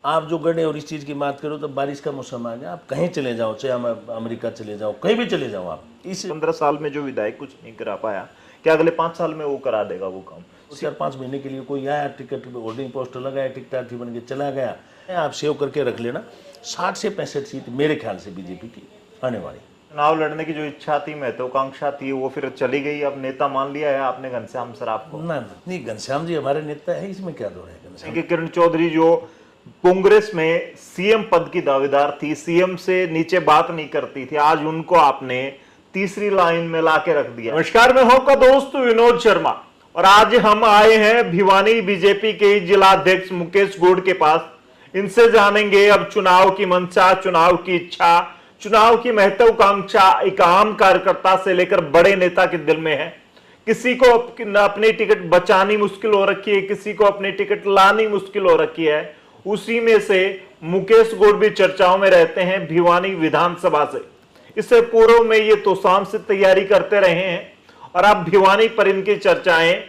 आप जो गड़े और इस चीज़ की बात करो तो बारिश का मौसम आ गया, आप कहीं चले जाओ, चाहे अमेरिका चले जाओ, कहीं भी चले जाओ आप। इस 15 साल में जो विधायक कुछ नहीं करा पाया, क्या अगले 5 साल में वो करा देगा वो काम? 4-5 महीने के लिए कोई आया, टिकट होर्डिंग पोस्टर लगाया, टिकटार्थी बन के चला गया, आप सेव करके रख लेना। 60 से 65 सीट मेरे ख्याल से बीजेपी की आने वाली। चुनाव लड़ने की जो इच्छा थी, महत्वाकांक्षा थी, वो फिर चली गई। अब नेता मान लिया है आपने घनश्याम सराफ को? ना नहीं, घनश्याम जी हमारे नेता है, इसमें क्या दो है। घनश्याम किरण चौधरी जो कांग्रेस में सीएम पद की दावेदार थी, सीएम से नीचे बात नहीं करती थी, आज उनको आपने तीसरी लाइन में लाके रख दिया। नमस्कार, मैं हूं आपका दोस्त विनोद शर्मा और आज हम आए हैं भिवानी बीजेपी के जिला अध्यक्ष मुकेश गौड़ के पास। इनसे जानेंगे अब चुनाव की मंशा, चुनाव की इच्छा, चुनाव की महत्वाकांक्षा एक आम कार्यकर्ता से लेकर बड़े नेता के दिल में है। किसी को अपनी टिकट बचानी मुश्किल हो रखी है, किसी को अपनी टिकट लानी मुश्किल हो रखी है। उसी में से मुकेश गौड़ भी चर्चाओं में रहते हैं भिवानी विधानसभा से। इससे पूर्व में ये तोशाम से तैयारी करते रहे हैं और अब भिवानी पर इनकी चर्चाएं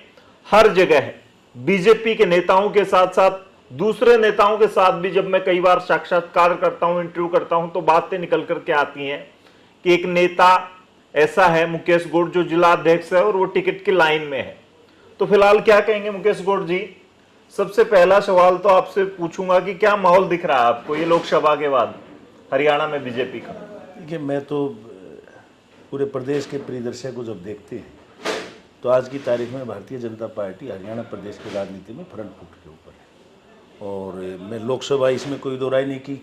हर जगह है। बीजेपी के नेताओं के साथ साथ दूसरे नेताओं के साथ भी जब मैं कई बार साक्षात्कार करता हूं, इंटरव्यू करता हूं, तो बातें निकल करके आती हैं कि एक नेता ऐसा है मुकेश गौड़ जो जिला अध्यक्ष है और वो टिकट की लाइन में है। तो फिलहाल क्या कहेंगे मुकेश गौड़ जी? सबसे पहला सवाल तो आपसे पूछूंगा कि क्या माहौल दिख रहा है आपको ये लोकसभा के बाद हरियाणा में बीजेपी का? देखिए, मैं तो पूरे प्रदेश के परिदृश्य को जब देखते हैं तो आज की तारीख में भारतीय जनता पार्टी हरियाणा प्रदेश की राजनीति में फ्रंट फुट के ऊपर है। और मैं लोकसभा, इसमें कोई दो राय नहीं की,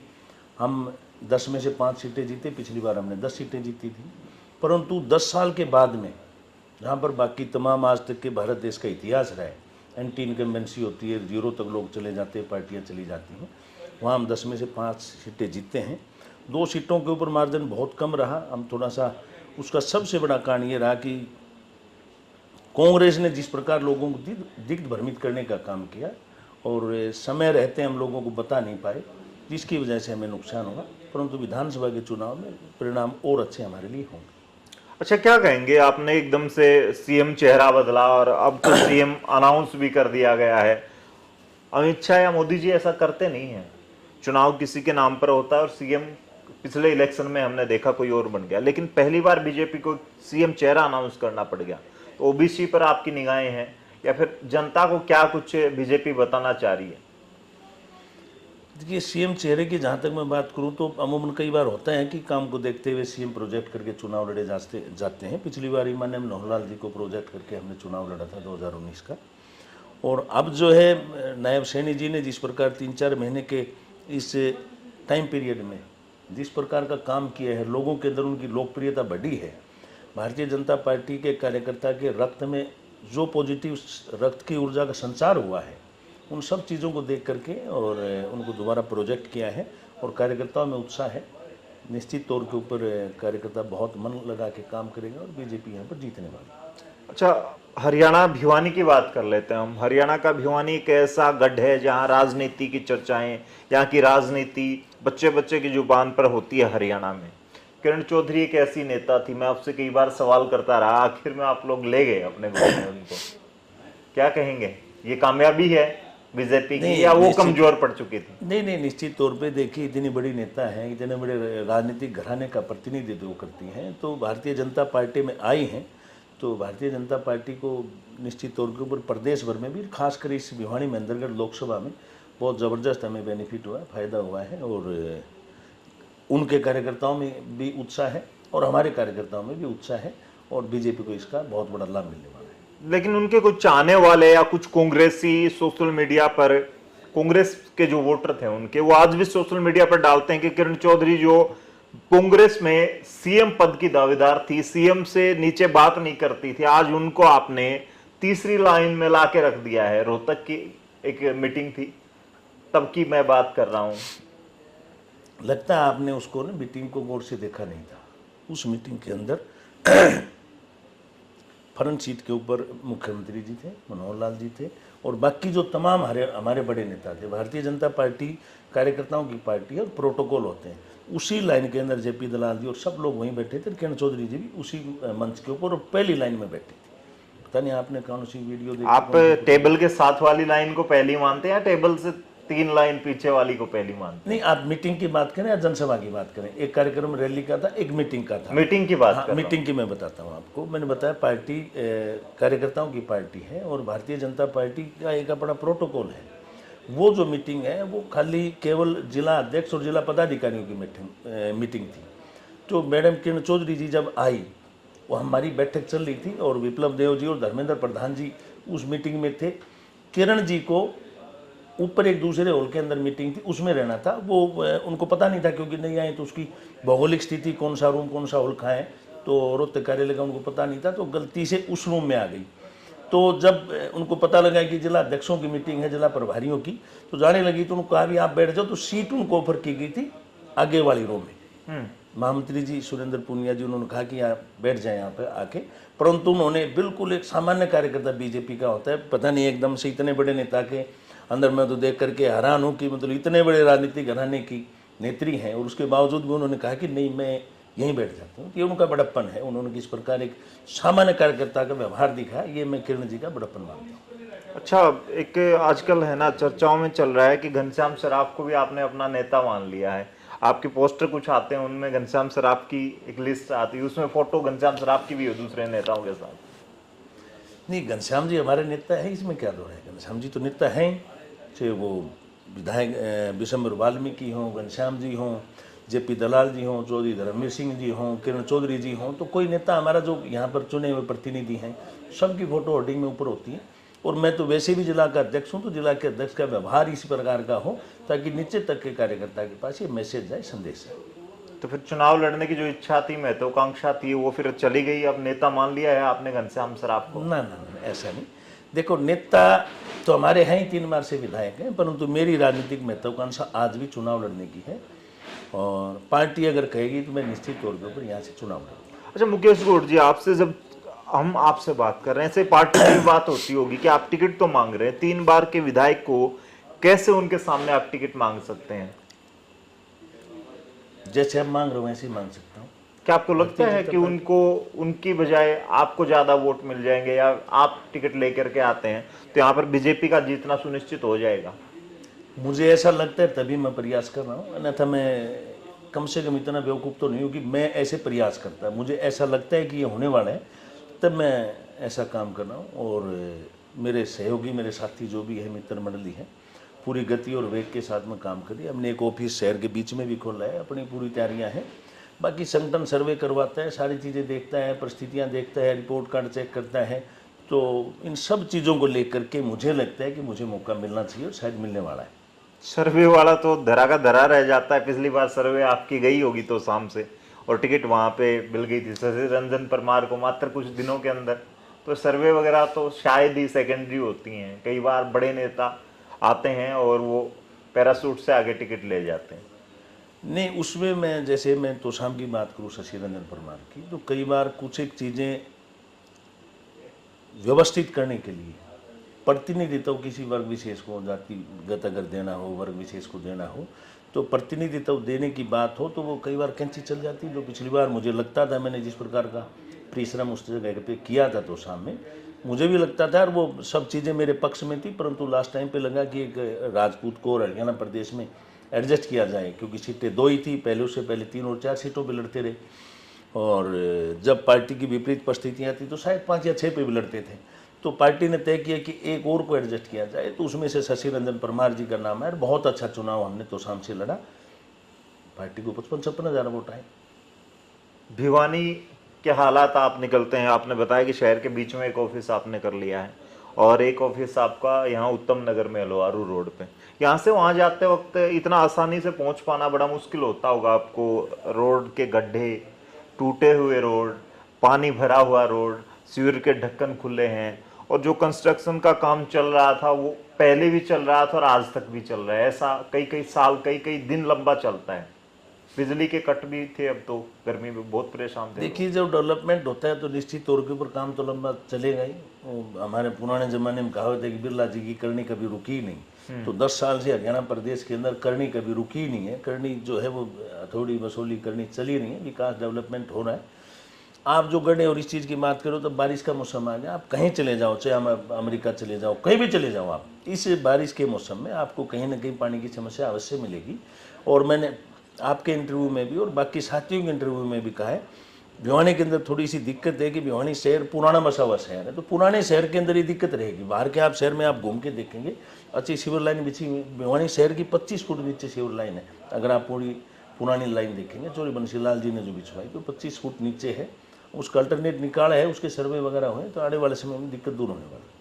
हम 10 में से 5 सीटें जीते, पिछली बार हमने 10 सीटें जीती थी। परंतु 10 साल के बाद में जहाँ पर बाकी तमाम आज तक के भारत देश का इतिहास रहा है, एंटी इनकम्बेंसी होती है, 0 तक लोग चले जाते हैं, पार्टियाँ चली जाती हैं, वहाँ हम 10 में से 5 सीटें जीते हैं। 2 सीटों के ऊपर मार्जिन बहुत कम रहा। हम थोड़ा सा, उसका सबसे बड़ा कारण ये रहा कि कांग्रेस ने जिस प्रकार लोगों को दिग्ध भ्रमित करने का काम किया और समय रहते हम लोगों को बता नहीं पाए, जिसकी वजह से हमें नुकसान हुआ। परंतु विधानसभा के चुनाव में परिणाम और अच्छे हमारे लिए होंगे। अच्छा, क्या कहेंगे? आपने एकदम से सीएम चेहरा बदला और अब तो सीएम अनाउंस भी कर दिया गया है। अमित शाह या मोदी जी ऐसा करते नहीं है, चुनाव किसी के नाम पर होता है और सीएम पिछले इलेक्शन में हमने देखा कोई और बन गया, लेकिन पहली बार बीजेपी को सीएम चेहरा अनाउंस करना पड़ गया। तो ओबीसी पर आपकी निगाहें हैं या फिर जनता को क्या कुछ बीजेपी बताना चाह रही है? देखिए, सीएम चेहरे की जहाँ तक मैं बात करूँ तो अमूमन कई बार होता है कि काम को देखते हुए सीएम प्रोजेक्ट करके चुनाव लड़े जाते हैं। पिछली बार माननीय मनोहर लाल जी को प्रोजेक्ट करके हमने चुनाव लड़ा था 2019 का। और अब जो है नायब सैनी जी ने जिस प्रकार 3-4 महीने के इस टाइम पीरियड में जिस प्रकार का काम किया है, लोगों के अंदर उनकी लोकप्रियता बढ़ी है। भारतीय जनता पार्टी के कार्यकर्ता के रक्त में जो पॉजिटिव रक्त की ऊर्जा का संचार हुआ है, उन सब चीज़ों को देख करके और उनको दोबारा प्रोजेक्ट किया है और कार्यकर्ताओं में उत्साह है। निश्चित तौर के ऊपर कार्यकर्ता बहुत मन लगा के काम करेंगे और बीजेपी यहाँ पर जीतने वाली है। अच्छा, हरियाणा भिवानी की बात कर लेते हैं हम। हरियाणा का भिवानी एक ऐसा गढ़ है जहाँ राजनीति की चर्चाएं, यहाँ की राजनीति बच्चे बच्चे की जुबान पर होती है हरियाणा में। किरण चौधरी एक ऐसी नेता थी, मैं आपसे कई बार सवाल करता रहा, आखिर में आप लोग ले गए अपने गोद में उनको। क्या कहेंगे, ये कामयाबी है बीजेपी की या वो कमजोर पड़ चुकी थी? नहीं, निश्चित तौर पे देखिए, इतनी बड़ी नेता है, इतने बड़े राजनीतिक घराने का प्रतिनिधित्व करती हैं, तो भारतीय जनता पार्टी में आई हैं। तो भारतीय जनता पार्टी को निश्चित तौर के ऊपर प्रदेश भर में भी, खासकर इस भिवानी में अंतर्गत लोकसभा में बहुत ज़बरदस्त हमें बेनिफिट हुआ है, फ़ायदा हुआ है। और उनके कार्यकर्ताओं में भी उत्साह है और हमारे कार्यकर्ताओं में भी उत्साह है और बीजेपी को इसका बहुत बड़ा लाभ मिलने वाला है। लेकिन उनके कुछ चाहने वाले या कुछ कांग्रेसी सोशल मीडिया पर, कांग्रेस के जो वोटर थे उनके, वो आज भी सोशल मीडिया पर डालते हैं कि किरण चौधरी जो कांग्रेस में सीएम पद की दावेदार थी, सीएम से नीचे बात नहीं करती थी, आज उनको आपने तीसरी लाइन में लाके रख दिया है। रोहतक की एक मीटिंग थी तब की मैं बात कर रहा हूं। लगता है आपने उसको ना मीटिंग को गौर से देखा नहीं था। उस मीटिंग के अंदर फ्रंट सीट के ऊपर मुख्यमंत्री जी थे, मनोहर लाल जी थे और बाकी जो तमाम हमारे बड़े नेता थे। भारतीय जनता पार्टी कार्यकर्ताओं की पार्टी है और प्रोटोकॉल होते हैं। उसी लाइन के अंदर जेपी दलाल जी और सब लोग वहीं बैठे थे। किरण चौधरी जी भी उसी मंच के ऊपर और पहली लाइन में बैठी थी। पता नहीं आपने कौन सी वीडियो देखी? आप टेबल के साथ वाली लाइन को पहली मानते हैं या टेबल से तीन लाइन पीछे वाली को पहली मानते नहीं, आप मीटिंग की बात करें या जनसभा की बात करें? एक कार्यक्रम रैली का था, एक मीटिंग का था। मीटिंग की बात हाँ, कर रहा हूं। मीटिंग की मैं बताता हूँ आपको। मैंने बताया पार्टी कार्यकर्ताओं की पार्टी है और भारतीय जनता पार्टी का एक अपना प्रोटोकॉल है। वो जो मीटिंग है वो खाली केवल जिला अध्यक्ष और जिला पदाधिकारियों की मीटिंग थी। तो मैडम किरण चौधरी जी जब आई, वो हमारी बैठक चल रही थी और विप्लव देव जी और धर्मेंद्र प्रधान जी उस मीटिंग में थे। किरण जी को ऊपर एक दूसरे हॉल के अंदर मीटिंग थी, उसमें रहना था। वो उनको पता नहीं था क्योंकि नहीं आए, तो उसकी भौगोलिक स्थिति, कौन सा रूम कौन सा हॉल खाए, तो रोहतक कार्यालय का उनको पता नहीं था, तो गलती से उस रूम में आ गई। तो जब उनको पता लगा कि जिला अध्यक्षों की मीटिंग है, जिला प्रभारियों की, तो जाने लगी, तो उनको कहा भी आप बैठ जाओ। तो सीट उनको ऑफर की गई थी आगे वाली रूम में। महामंत्री जी सुरेंद्र पुनिया जी, उन्होंने कहा कि आप बैठ जाएं यहाँ पे आके, परंतु उन्होंने बिल्कुल एक सामान्य कार्यकर्ता बीजेपी का होता है, पता नहीं एकदम से इतने बड़े नेता के अंदर मैं तो देख करके हैरान हूँ कि मतलब इतने बड़े राजनीतिक घराने की नेत्री हैं और उसके बावजूद भी उन्होंने कहा कि नहीं, मैं यहीं बैठ जाता हूँ। ये उनका बड़प्पन है। उन्होंने किस प्रकार एक सामान्य कार्यकर्ता का व्यवहार दिखा, ये मैं किरण जी का बड़प्पन मानता हूँ। अच्छा, एक आजकल है ना चर्चाओं में चल रहा है कि घनश्याम सराफ को भी आपने अपना नेता मान लिया है। आपके पोस्टर कुछ आते हैं, उनमें घनश्याम सराफ की एक लिस्ट आती है, उसमें फोटो घनश्याम सराफ की भी है दूसरे नेताओं के साथ। नहीं, घनश्याम जी हमारे नेता है, इसमें क्या दो है? घनश्याम जी तो नेता हैं, चाहे वो विधायक विशंबर वाल्मीकि हों, घनश्याम जी हों, जेपी दलाल जी हों, चौधरी धर्मवीर सिंह जी हों, किरण चौधरी जी हों, तो कोई नेता हमारा जो यहाँ पर चुने हुए प्रतिनिधि हैं, सबकी फोटो होर्डिंग में ऊपर होती है। और मैं तो वैसे भी जिला का अध्यक्ष हूँ, तो जिला के अध्यक्ष का व्यवहार इसी प्रकार का हो ताकि नीचे तक के कार्यकर्ता के पास ये मैसेज जाए, संदेश जाए। तो फिर चुनाव लड़ने की जो इच्छा थी, महत्वाकांक्षा थी, वो फिर चली गई, अब नेता मान लिया है आपने घनश्याम सराफ को? ना ना ना, ऐसा नहीं। देखो, नेता तो हमारे हैं ही, 3 बार से विधायक हैं, परंतु मेरी राजनीतिक महत्वाकांक्षा आज भी चुनाव लड़ने की है और पार्टी अगर कहेगी तो मैं निश्चित तौर के ऊपर यहाँ से चुनाव लड़ूंगा। अच्छा मुकेश गौड़ जी, आपसे जब हम आपसे बात कर रहे हैं, ऐसे पार्टी की बात होती होगी कि आप टिकट तो मांग रहे हैं, 3 बार के विधायक को कैसे उनके सामने आप टिकट मांग सकते हैं? जैसे अब मांग रहा हूँ वैसे ही मांग सकता हूँ। क्या आपको लगता है कि उनको, उनकी बजाय आपको ज्यादा वोट मिल जाएंगे, या आप टिकट लेकर के आते हैं तो यहाँ पर बीजेपी का जीतना सुनिश्चित हो जाएगा? मुझे ऐसा लगता है, तभी मैं प्रयास कर रहा हूँ, अन्यथा मैं कम से कम इतना बेवकूफ़ तो नहीं हूँ कि मैं ऐसे प्रयास करता है। मुझे ऐसा लगता है कि ये होने वाला है, तब मैं ऐसा काम कर रहा हूँ। और मेरे सहयोगी, मेरे साथी जो भी है, मित्र मंडली है, पूरी गति और वेग के साथ में काम करिए। हमने एक ऑफिस शहर के बीच में भी खोला है, अपनी पूरी तैयारियां हैं। बाकी संगठन सर्वे करवाता है, सारी चीज़ें देखता है, परिस्थितियां देखता है, रिपोर्ट कार्ड चेक करता है। तो इन सब चीज़ों को लेकर के मुझे लगता है कि मुझे मौका मिलना चाहिए और शायद मिलने वाला है। सर्वे वाला तो धरा का धरा रह जाता है। पिछली बार सर्वे आपकी गई होगी तो शाम से, और टिकट वहां पे मिल गई थी शशि रंजन परमार को मात्र कुछ दिनों के अंदर। तो सर्वे वगैरह तो शायद ही सेकेंडरी होती हैं। कई बार बड़े नेता आते हैं और वो पैरासूट से आगे टिकट ले जाते हैं। नहीं, उसमें मैं, जैसे मैं तोशाम की बात करूँ, शशि रंजन परमार की, तो कई बार कुछ एक चीज़ें व्यवस्थित करने के लिए प्रतिनिधित्व किसी वर्ग विशेष को, जातिगत अगर देना हो, वर्ग विशेष को देना हो, तो प्रतिनिधित्व देने की बात हो तो वो कई बार कैंची चल जाती। जो पिछली बार मुझे लगता था, मैंने जिस प्रकार का परिश्रम उस जगह पे किया था तो सामने मुझे भी लगता था, और वो सब चीज़ें मेरे पक्ष में थी, परंतु लास्ट टाइम पे लगा कि एक राजपूत को और हरियाणा प्रदेश में एडजस्ट किया जाए, क्योंकि सीटें 2 ही थी पहले, उससे पहले 3 और 4 सीटों पे लड़ते रहे, और जब पार्टी की विपरीत परिस्थितियाँ थी तो शायद 5 या 6 पे भी लड़ते थे। तो पार्टी ने तय किया कि एक और को एडजस्ट किया जाए, तो उसमें से शशि रंजन परमार जी का नाम है। बहुत अच्छा चुनाव हमने तो शाम से लड़ा, पार्टी को 55-56 हज़ार वोट आए। भिवानी के हालात आप निकलते हैं, आपने बताया कि शहर के बीच में एक ऑफिस आपने कर लिया है और एक ऑफिस आपका यहाँ उत्तम नगर में, लोहारू रोड पे। यहाँ से वहाँ जाते वक्त इतना आसानी से पहुँच पाना बड़ा मुश्किल होता होगा आपको। रोड के गड्ढे, टूटे हुए रोड, पानी भरा हुआ रोड, सीवर के ढक्कन खुले हैं, और जो कंस्ट्रक्शन का काम चल रहा था वो पहले भी चल रहा था और आज तक भी चल रहा है। ऐसा कई साल, कई दिन लंबा चलता है। बिजली के कट भी थे, अब तो गर्मी में बहुत परेशान थे। देखिए, जब डेवलपमेंट होता है तो निश्चित तौर के ऊपर काम तो लंबा चलेगा ही। हमारे पुराने जमाने में कहावत है कि बिरला जी की करनी कभी रुकी ही नहीं। तो 10 साल से हरियाणा प्रदेश के अंदर करनी कभी रुकी ही नहीं है। करनी जो है वो थोड़ी वसूली करनी चली रही है, विकास डेवलपमेंट हो रहा है। आप जो गड़े और इस चीज़ की बात करो तो बारिश का मौसम आ गया, आप कहीं चले जाओ, चाहे हम अमेरिका चले जाओ, कहीं भी चले जाओ, आप इस बारिश के मौसम में आपको कहीं ना कहीं पानी की समस्या अवश्य मिलेगी। और मैंने आपके इंटरव्यू में भी और बाकी साथियों के इंटरव्यू में भी कहा है, भिवानी के अंदर थोड़ी सी दिक्कत है कि भिवानी शहर पुराना बसा हुआ शहर है, तो पुराने शहर के अंदर ये दिक्कत रहेगी। बाहर के आप शहर में आप घूम के देखेंगे अच्छी सीवर लाइन बिछी हुई, भिवानी शहर की 25 फुट नीचे सीवर लाइन है। अगर आप पूरी पुरानी लाइन देखेंगे, चौरी बंसी लाल जी ने जो बिछवाई, तो 25 फुट नीचे है, उसका अल्टरनेट निकाला है, उसके सर्वे वगैरह हुए, तो आने वाले समय में दिक्कत दूर होने वाली।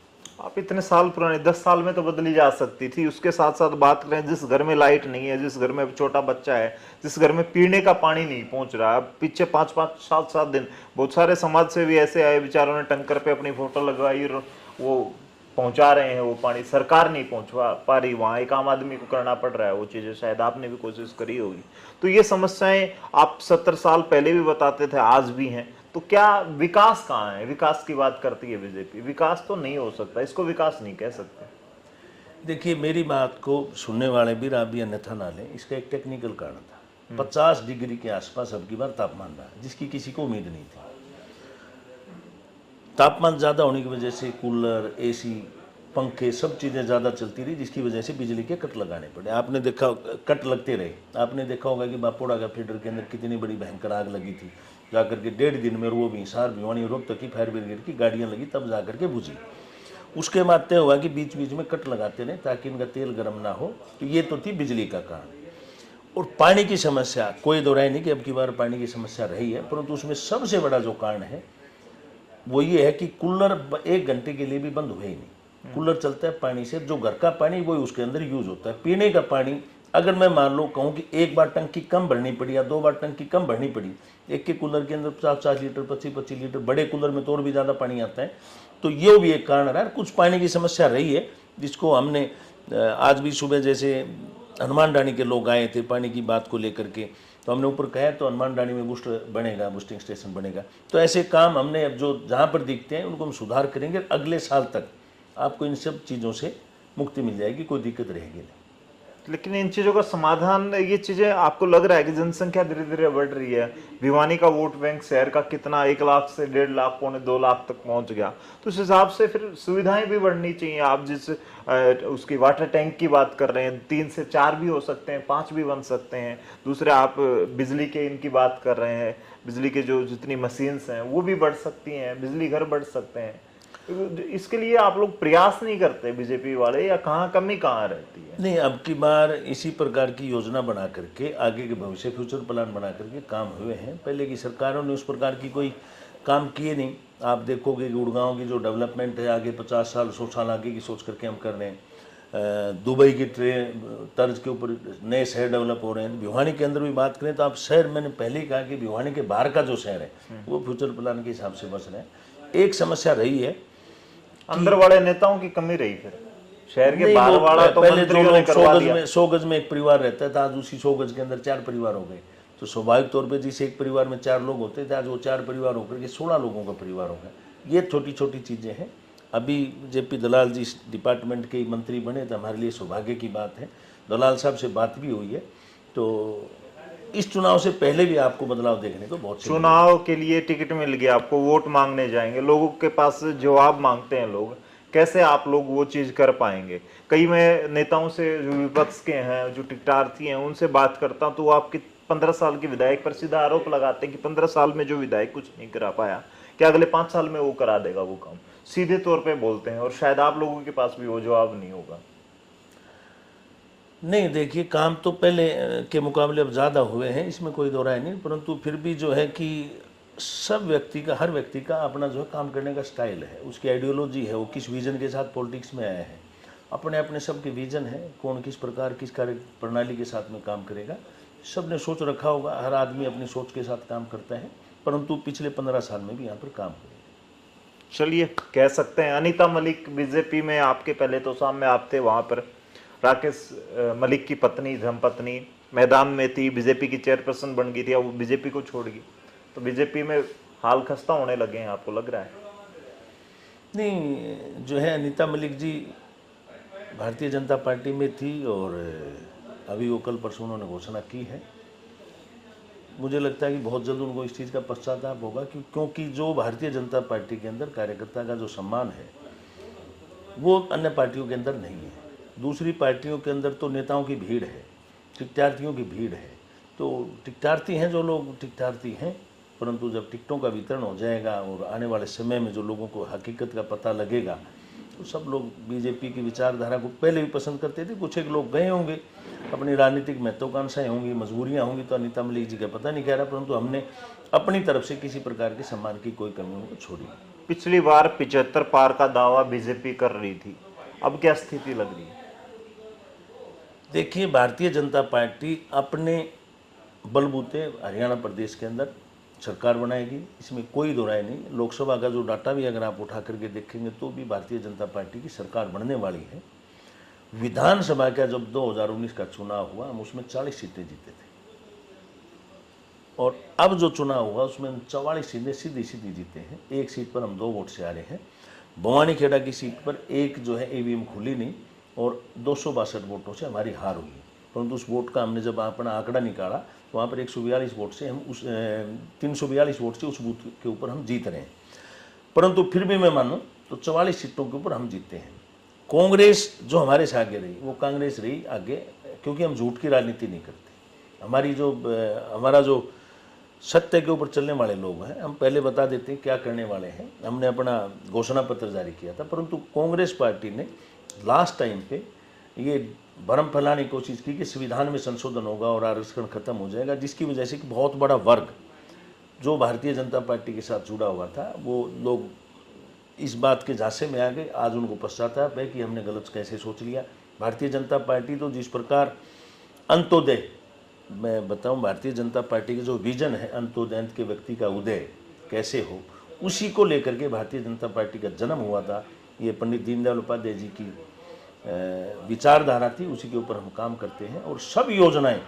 आप इतने साल पुराने, 10 साल में तो बदली जा सकती थी। उसके साथ साथ बात करें, जिस घर में लाइट नहीं है, जिस घर में छोटा बच्चा है, जिस घर में पीने का पानी नहीं पहुंच रहा, पीछे 5-5, 7-7 दिन बहुत सारे समाज से भी ऐसे आए, बेचारों ने टंकर पे अपनी फोटो लगवाई और वो पहुंचा रहे हैं वो पानी, सरकार नहीं पहुंचवा पा रही, वहां एक आम आदमी को करना पड़ रहा है वो चीजें। शायद आपने भी कोशिश करी होगी। तो ये समस्याएं आप 70 साल पहले भी बताते थे, आज भी हैं। तो क्या विकास कहाँ है? विकास की बात करती है बीजेपी, विकास तो नहीं हो सकता, इसको विकास नहीं कह सकते। देखिए, मेरी बात को सुनने वाले भी आप भी अन्यथा ना लें, इसका एक टेक्निकल कारण था। 50 डिग्री के आसपास अब की बार तापमान रहा, जिसकी किसी को उम्मीद नहीं थी। तापमान ज़्यादा होने की वजह से कूलर, एसी, पंखे, सब चीज़ें ज़्यादा चलती रही, जिसकी वजह से बिजली के कट लगाने पड़े। आपने देखा, कट लगते रहे। आपने देखा होगा कि बापोड़ा का फीडर के अंदर कितनी बड़ी भयंकर आग लगी थी, जाकर के 1.5 दिन में वो भी हिसार, भिवानी, रोहतक की फायर ब्रिगेड की गाड़ियाँ लगी, तब जाकर के बुझी। उसके बाद तय हुआ कि बीच बीच में कट लगाते रहे ताकि इनका तेल गर्म ना हो। तो ये तो थी बिजली का कारण। और पानी की समस्या, कोई दो राय नहीं कि अब की बार पानी की समस्या रही है, परंतु उसमें सबसे बड़ा जो कारण है वो ये है कि कूलर 1 घंटे के लिए भी बंद हुए ही नहीं। कूलर चलता है पानी से, जो घर का पानी वही उसके अंदर यूज होता है। पीने का पानी अगर मैं मान लो कहूँ कि एक बार टंकी कम भरनी पड़ी या 2 बार टंकी कम भरनी पड़ी, एक के कूलर के अंदर 50-50 लीटर, 25-25 लीटर, बड़े कूलर में तो और भी ज़्यादा पानी आता है। तो ये भी एक कारण रहा। कुछ पानी की समस्या रही है, जिसको हमने आज भी सुबह जैसे हनुमान डाणी के लोग आए थे पानी की बात को लेकर के, तो हमने ऊपर कहा तो हनुमान डाणी में बूस्टर बनेगा, बूस्टिंग स्टेशन बनेगा। तो ऐसे काम हमने अब जो जहाँ पर दिखते हैं उनको हम सुधार करेंगे। अगले साल तक आपको इन सब चीज़ों से मुक्ति मिल जाएगी, कोई दिक्कत रहेगी नहीं। लेकिन इन चीजों का समाधान, ये चीजें आपको लग रहा है कि जनसंख्या धीरे धीरे बढ़ रही है, भिवानी का वोट बैंक शहर का कितना 1 लाख से 1.5 लाख, 2 लाख तक पहुंच गया, तो उस हिसाब से फिर सुविधाएं भी बढ़नी चाहिए। आप जिस उसकी वाटर टैंक की बात कर रहे हैं, 3 से 4 भी हो सकते हैं, 5 भी बन सकते हैं। दूसरे आप बिजली के इनकी बात कर रहे हैं, बिजली के जो जितनी मशीन्स हैं वो भी बढ़ सकती हैं, बिजली घर बढ़ सकते हैं। इसके लिए आप लोग प्रयास नहीं करते बीजेपी वाले, या कहाँ कमी कहाँ रहती है? नहीं, अब की बार इसी प्रकार की योजना बना करके, आगे के भविष्य फ्यूचर प्लान बना करके काम हुए हैं। पहले की सरकारों ने उस प्रकार की कोई काम किए नहीं। आप देखोगे कि गुड़गांव की जो डेवलपमेंट है, आगे 50 साल 100 साल आगे की सोच करके हम कर रहे हैं। दुबई की ट्रेन तर्ज के ऊपर नए शहर डेवलप हो रहे हैं। भिवानी के अंदर भी बात करें तो आप शहर, मैंने पहले ही कहा कि भिवानी के बाहर का जो शहर है वो फ्यूचर प्लान के हिसाब से बस रहे हैं। एक समस्या रही है, अंदर वाले नेताओं की कमी रही। फिर शहर के नहीं, बाहर वाला तो पहले तो मंत्रियों ने करवा दिया। 100 गज में एक परिवार रहता था, आज उसी 100 गज के अंदर 4 परिवार हो गए। तो स्वाभाविक तौर पे जिस एक परिवार में 4 लोग होते थे, आज वो 4 परिवार होकर के 16 लोगों का परिवार हो गया। ये छोटी छोटी चीज़ें हैं। अभी जेपी दलाल जी इस डिपार्टमेंट के मंत्री बने तो हमारे लिए सौभाग्य की बात है। दलाल साहब से बात भी हुई है, तो इस चुनाव से पहले भी आपको बदलाव देखने को बहुत। चुनाव के लिए टिकट मिल गया आपको, वोट मांगने जाएंगे, लोगों के पास जवाब मांगते हैं लोग, कैसे आप लोग वो चीज कर पाएंगे? कई मैं नेताओं से जो विपक्ष के हैं, जो टिकटार्थी हैं, उनसे बात करता हूं तो वो आपके 15 साल के विधायक पर सीधा आरोप लगाते हैं कि 15 साल में जो विधायक कुछ नहीं करा पाया, क्या अगले 5 साल में वो करा देगा वो काम? सीधे तौर पे बोलते हैं, और शायद आप लोगों के पास भी वो जवाब नहीं होगा। नहीं, देखिए, काम तो पहले के मुकाबले अब ज़्यादा हुए हैं, इसमें कोई दो राय नहीं, परंतु फिर भी जो है कि सब व्यक्ति का, हर व्यक्ति का अपना जो है काम करने का स्टाइल है, उसकी आइडियोलॉजी है, वो किस विजन के साथ पॉलिटिक्स में आया है। अपने अपने सबके विजन है, कौन किस प्रकार किस कार्य प्रणाली के साथ में काम करेगा, सब ने सोच रखा होगा। हर आदमी अपनी सोच के साथ काम करता है, परंतु पिछले 15 साल में भी यहाँ पर काम हुआ। चलिए, कह सकते हैं अनीता मलिक बीजेपी में, आपके पहले तो सामने आप थे, वहां पर राकेश मलिक की पत्नी, धर्मपत्नी मैदान में थी, बीजेपी की चेयरपर्सन बन गई थी, अब वो बीजेपी को छोड़ गई, तो बीजेपी में हाल खस्ता होने लगे हैं, आपको लग रहा है? नहीं, जो है अनीता मलिक जी भारतीय जनता पार्टी में थी, और अभी वो कल परसों उन्होंने घोषणा की है। मुझे लगता है कि बहुत जल्द उनको इस चीज़ का पश्चाताप होगा क्योंकि जो भारतीय जनता पार्टी के अंदर कार्यकर्ता का जो सम्मान है वो अन्य पार्टियों के अंदर नहीं है। दूसरी पार्टियों के अंदर तो नेताओं की भीड़ है, टिकटार्थियों की भीड़ है, तो टिकटार्थी हैं जो लोग टिकटार्थी हैं, परंतु जब टिकटों का वितरण हो जाएगा और आने वाले समय में जो लोगों को हकीकत का पता लगेगा तो सब लोग बीजेपी की विचारधारा को पहले भी पसंद करते थे। कुछ एक लोग गए होंगे, अपनी राजनीतिक महत्वाकांक्षाएं होंगी, मजबूरियां होंगी, तो अनीता मलिक जी का पता नहीं कह रहा, परंतु हमने अपनी तरफ से किसी प्रकार के सम्मान की कोई कमी उनको छोड़ी। पिछली बार 75 पार का दावा बीजेपी कर रही थी, अब क्या स्थिति लग रही है? देखिए, भारतीय जनता पार्टी अपने बलबूते हरियाणा प्रदेश के अंदर सरकार बनाएगी, इसमें कोई दो राय नहीं। लोकसभा का जो डाटा भी अगर आप उठा करके देखेंगे तो भी भारतीय जनता पार्टी की सरकार बनने वाली है। विधानसभा का जब 2019 का चुनाव हुआ हम उसमें 40 सीटें जीते थे और अब जो चुनाव हुआ उसमें 44 सीटें सीधी सीधी जीते हैं। एक सीट पर हम 2 वोट से आ रहे हैं। भवानी खेड़ा की सीट पर एक जो है ईवीएम खुली नहीं और 262 वोटों से हमारी हार हुई, परंतु उस वोट का हमने जब अपना आंकड़ा निकाला तो वहाँ पर 142 वोट से हम उस 342 वोट से उस बूथ के ऊपर हम जीत रहे हैं। परंतु फिर भी मैं मानूँ तो 44 सीटों के ऊपर हम जीते हैं। कांग्रेस जो हमारे से आगे रही वो कांग्रेस रही आगे, क्योंकि हम झूठ की राजनीति नहीं करते। हमारा जो सत्य के ऊपर चलने वाले लोग हैं, हम पहले बता देते हैं क्या करने वाले हैं। हमने अपना घोषणा पत्र जारी किया था, परंतु कांग्रेस पार्टी ने लास्ट टाइम पे ये भ्रम फैलाने की कोशिश की कि संविधान में संशोधन होगा और आरक्षण खत्म हो जाएगा, जिसकी वजह से कि बहुत बड़ा वर्ग जो भारतीय जनता पार्टी के साथ जुड़ा हुआ था वो लोग इस बात के झांसे में आ गए। आज उनको पश्चाताप है कि हमने गलत कैसे सोच लिया। भारतीय जनता पार्टी तो जिस प्रकार अंत्योदय, मैं बताऊं, भारतीय जनता पार्टी का जो विजन है अंत्योदय के व्यक्ति का उदय कैसे हो, उसी को लेकर के भारतीय जनता पार्टी का जन्म हुआ था। ये पंडित दीनदयाल उपाध्याय जी की विचारधारा थी, उसी के ऊपर हम काम करते हैं और सब योजनाएं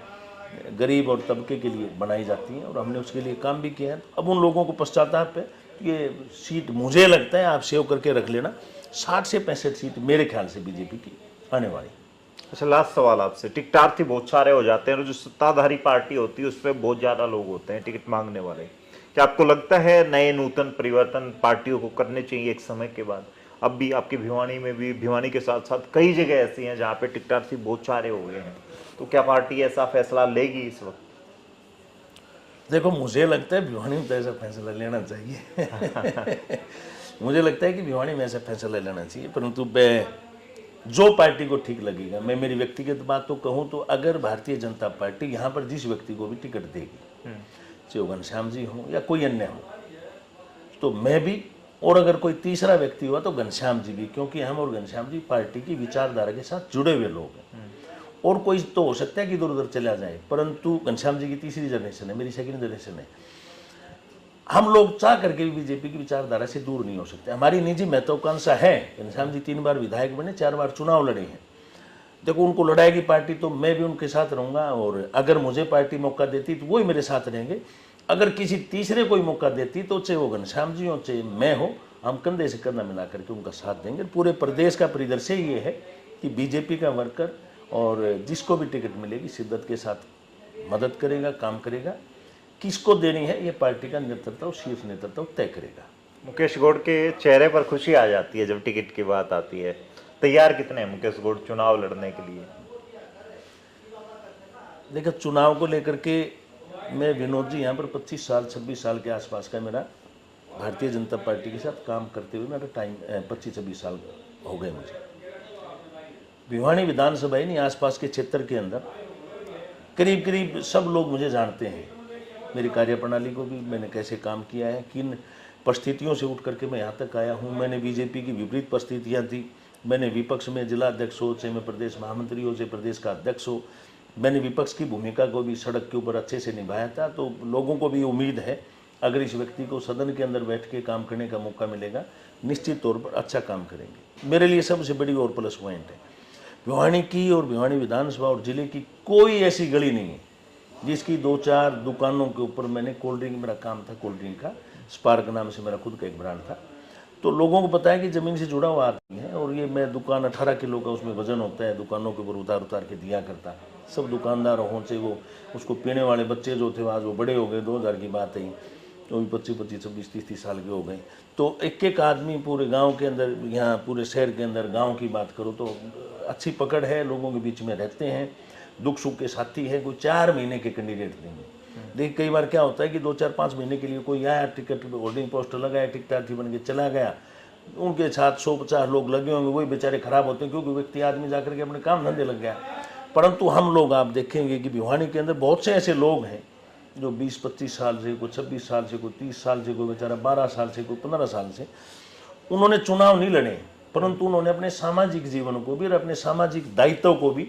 गरीब और तबके के लिए बनाई जाती हैं और हमने उसके लिए काम भी किया है। अब उन लोगों को पश्चाताप है। ये सीट मुझे लगता है, आप सेव करके रख लेना, 60 से 65 सीट मेरे ख्याल से बीजेपी की आने वाली। अच्छा, लास्ट सवाल आपसे। टिकटार्थी बहुत सारे हो जाते हैं और जो सत्ताधारी पार्टी होती है उस पर बहुत ज्यादा लोग होते हैं टिकट मांगने वाले। क्या आपको लगता है नए नूतन परिवर्तन पार्टियों को करने चाहिए एक समय के बाद? अब भी आपकी भिवानी में भी, भिवानी के साथ साथ कई जगह ऐसी हैं जहाँ पे टिकटार्थी बहुत सारे हो गए हैं, तो क्या पार्टी ऐसा फैसला लेगी इस वक्त? देखो, मुझे लगता है भिवानी में तो ऐसा फैसला लेना चाहिए मुझे लगता है कि भिवानी में ऐसा फैसला लेना चाहिए, परंतु जो पार्टी को ठीक लगेगा। मैं मेरी व्यक्तिगत बात तो कहूँ तो अगर भारतीय जनता पार्टी यहाँ पर जिस व्यक्ति को भी टिकट देगी, चाहे वो घनश्याम जी हो या कोई अन्य हो, तो मैं भी, और अगर कोई तीसरा व्यक्ति हुआ तो घनश्याम जी भी, क्योंकि हम और घनश्याम जी पार्टी की विचारधारा के साथ जुड़े हुए लोग हैं। और कोई तो हो सकता है कि इधर उधर चला जाए, परंतु घनश्याम जी की तीसरी जनरेशन है, मेरी सेकंड जनरेशन है। हम लोग चाह करके भी बीजेपी की विचारधारा से दूर नहीं हो सकते। हमारी निजी महत्वाकांक्षा है। घनश्याम जी 3 बार विधायक बने, 4 बार चुनाव लड़े हैं। देखो, उनको लड़ाएगी पार्टी तो मैं भी उनके साथ रहूँगा, और अगर मुझे पार्टी मौका देती तो वही मेरे साथ रहेंगे। अगर किसी तीसरे कोई मौका देती तो चाहे वो घनश्याम जी हो चाहे मैं हो, हम कंधे से कंधा मिला करके उनका साथ देंगे। पूरे प्रदेश का परिदृश्य ये है कि बीजेपी का वर्कर और जिसको भी टिकट मिलेगी शिद्दत के साथ मदद करेगा, काम करेगा। किसको देनी है ये पार्टी का नेतृत्व, शीर्ष नेतृत्व तय करेगा। मुकेश गौड़ के चेहरे पर खुशी आ जाती है जब टिकट की बात आती है। तैयार कितने हैं मुकेश गौड़ चुनाव लड़ने के लिए? देखो, चुनाव को लेकर के मैं, विनोद जी, यहाँ पर 25 साल 26 साल के आसपास का मेरा भारतीय जनता पार्टी के साथ काम करते हुए मेरा टाइम 25-26 साल हो गए मुझे। भिवानी विधानसभा ही नहीं, आसपास के क्षेत्र के अंदर करीब करीब सब लोग मुझे जानते हैं। मेरी कार्यप्रणाली को भी, मैंने कैसे काम किया है, किन परिस्थितियों से उठ करके मैं यहाँ तक आया हूँ। मैंने बीजेपी की विपरीत परिस्थितियाँ थी, मैंने विपक्ष में जिला अध्यक्ष हो, चाहे मैं प्रदेश महामंत्री हो, चाहे प्रदेश का अध्यक्ष हो, मैंने विपक्ष की भूमिका को भी सड़क के ऊपर अच्छे से निभाया था। तो लोगों को भी उम्मीद है अगर इस व्यक्ति को सदन के अंदर बैठ के काम करने का मौका मिलेगा, निश्चित तौर पर अच्छा काम करेंगे। मेरे लिए सबसे बड़ी और प्लस पॉइंट है भिवानी की, और भिवानी विधानसभा और जिले की कोई ऐसी गली नहीं है जिसकी 2-4 दुकानों के ऊपर मैंने, कोल्ड ड्रिंक मेरा काम था, कोल्ड ड्रिंक का, स्पार्क नाम से मेरा खुद का एक ब्रांड था। तो लोगों को पता है कि ज़मीन से जुड़ा हुआ आदमी है, और ये मैं दुकान 18 किलो का उसमें वजन होता है, दुकानों के ऊपर उतार उतार के दिया करता। सब दुकानदार हों, चाहे वो उसको पीने वाले बच्चे जो थे आज वो बड़े हो गए, 2000 की बात है, तो भी 25, 26, 30 साल के हो गए। तो एक एक आदमी पूरे गांव के अंदर, यहाँ पूरे शहर के अंदर गांव की बात करो तो अच्छी पकड़ है, लोगों के बीच में रहते हैं, दुख सुख के साथी हैं। कोई 4 महीने के कैंडिडेट नहीं। देखिए कई बार क्या होता है कि 2, 4, 5 महीने के लिए कोई आया, टिकट होर्डिंग पोस्टर लगाया, टिकटार्थी बन के चला गया, उनके साथ 150 लोग लगे होंगे, वही बेचारे खराब होते हैं क्योंकि व्यक्ति आदमी जाकर के अपने काम धंधे लग गया। परंतु हम लोग आप देखेंगे कि भिवानी के अंदर बहुत से ऐसे लोग हैं जो 20-25 साल से, कोई 26 साल से, कोई 30 साल से, कोई बेचारा 12 साल से, कोई 15 साल से, उन्होंने चुनाव नहीं लड़े, परंतु उन्होंने अपने सामाजिक जीवन को भी और अपने सामाजिक दायित्व को भी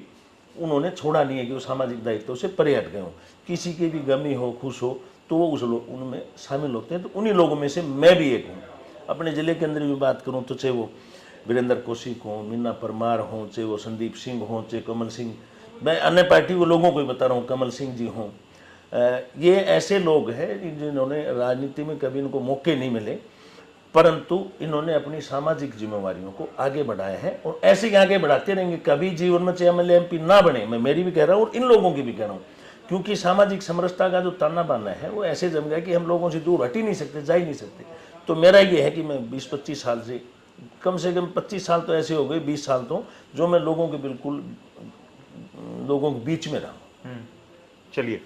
उन्होंने छोड़ा नहीं है कि वो सामाजिक दायित्व से परे हट गए हों। किसी की भी गमी हो, खुश हो, तो वो उनमें शामिल होते हैं। तो उन्हीं लोगों में से मैं भी एक हूँ। अपने ज़िले के अंदर भी बात करूँ तो चाहे वो वीरेंद्र कौशिक हों, मीना परमार हों, चाहे वो संदीप सिंह हों, चाहे कमल सिंह, मैं अन्य पार्टी के लोगों को ही बता रहा हूँ, कमल सिंह जी हों, ये ऐसे लोग हैं जिन्होंने राजनीति में कभी इनको मौके नहीं मिले, परंतु इन्होंने अपनी सामाजिक जिम्मेवारियों को आगे बढ़ाया है और ऐसे ही आगे बढ़ाते रहेंगे। कभी जीवन में चाहे एमएलए एमपी ना बने, मैं मेरी भी कह रहा हूँ और इन लोगों की भी कह रहा हूँ, क्योंकि सामाजिक समरसता का जो ताना बाना है वो ऐसे जम गया कि हम लोगों से दूर हट ही नहीं सकते, जा ही नहीं सकते। तो मेरा ये है कि मैं 20-25 साल से कम 25 साल तो ऐसे हो गए, 20 साल तो जो मैं लोगों के बिल्कुल लोगों के बीच में रहा। चलिए,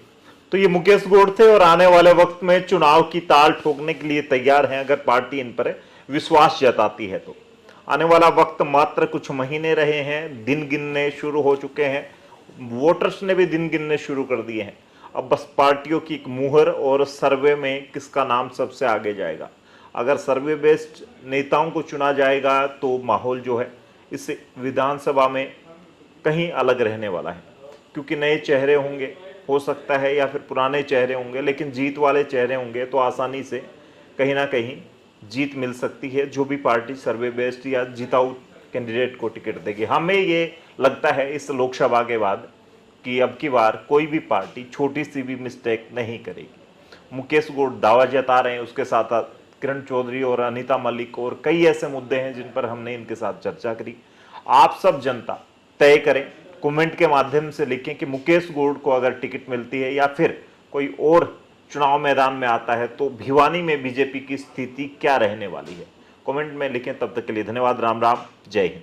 तो ये मुकेश गौड़ थे और आने वाले वक्त में चुनाव की ताल ठोकने के लिए तैयार हैं अगर पार्टी इन पर विश्वास जताती है तो। आने वाला वक्त मात्र कुछ महीने रहे हैं, दिन गिनने शुरू हो चुके हैं, वोटर्स ने भी दिन गिनने शुरू कर दिए हैं। अब बस पार्टियों की एक मुहर और सर्वे में किसका नाम सबसे आगे जाएगा। अगर सर्वे बेस्ड नेताओं को चुना जाएगा तो माहौल जो है इस विधानसभा में कहीं अलग रहने वाला है, क्योंकि नए चेहरे होंगे हो सकता है या फिर पुराने चेहरे होंगे, लेकिन जीत वाले चेहरे होंगे तो आसानी से कहीं ना कहीं जीत मिल सकती है जो भी पार्टी सर्वे बेस्ड या जिताऊ कैंडिडेट को टिकट देगी। हमें ये लगता है इस लोकसभा के बाद कि अब की बार कोई भी पार्टी छोटी सी भी मिस्टेक नहीं करेगी। मुकेश गौड़ दावा जता रहे हैं, उसके साथ साथ किरण चौधरी और अनीता मलिक और कई ऐसे मुद्दे हैं जिन पर हमने इनके साथ चर्चा करी। आप सब जनता तय करें, कमेंट के माध्यम से लिखें कि मुकेश गौड़ को अगर टिकट मिलती है या फिर कोई और चुनाव मैदान में आता है तो भिवानी में बीजेपी की स्थिति क्या रहने वाली है। कमेंट में लिखें। तब तक के लिए धन्यवाद। राम राम, जय हिंद।